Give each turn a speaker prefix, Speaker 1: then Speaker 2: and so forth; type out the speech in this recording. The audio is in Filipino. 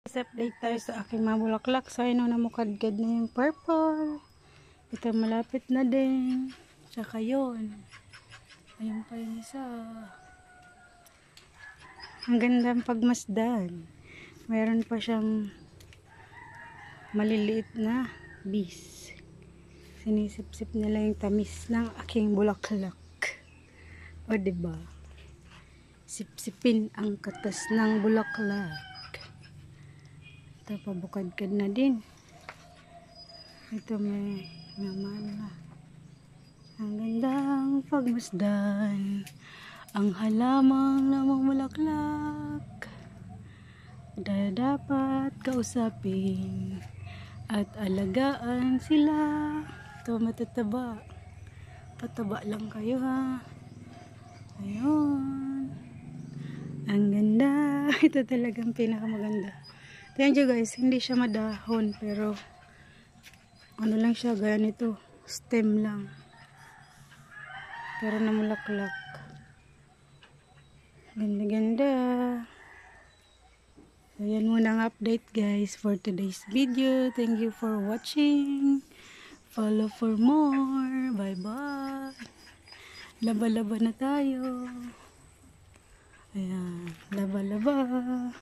Speaker 1: Update tayo sa aking mga bulaklak. So, ayun na mukadkad na yung purple. Ito malapit na din. Tsaka yun. Ayun pa yung isa. Ang gandang pagmasdan. Meron pa siyang maliliit na bees. Sinisip-sip nila yung tamis ng aking bulaklak. O diba? Sip-sipin ang katas ng bulaklak. Ito pabukadkad na din. Ito may naman na. Ang gandang pagmasdan. Ang halamang namumulaklak. Dapat kausapin at alagaan sila. Ito matataba. Pataba lang kayo ha. Ayun. Ang ganda. Ito talagang pinakamaganda. Tingnan nyo guys, hindi siya madahon pero ano lang siya, gaya nito, stem lang. Pero namulaklak. Ganda-ganda. So yan muna ang update guys for today's video. Thank you for watching. Follow for more. Bye-bye. Laba-laba na tayo. Ayan, laba-laba.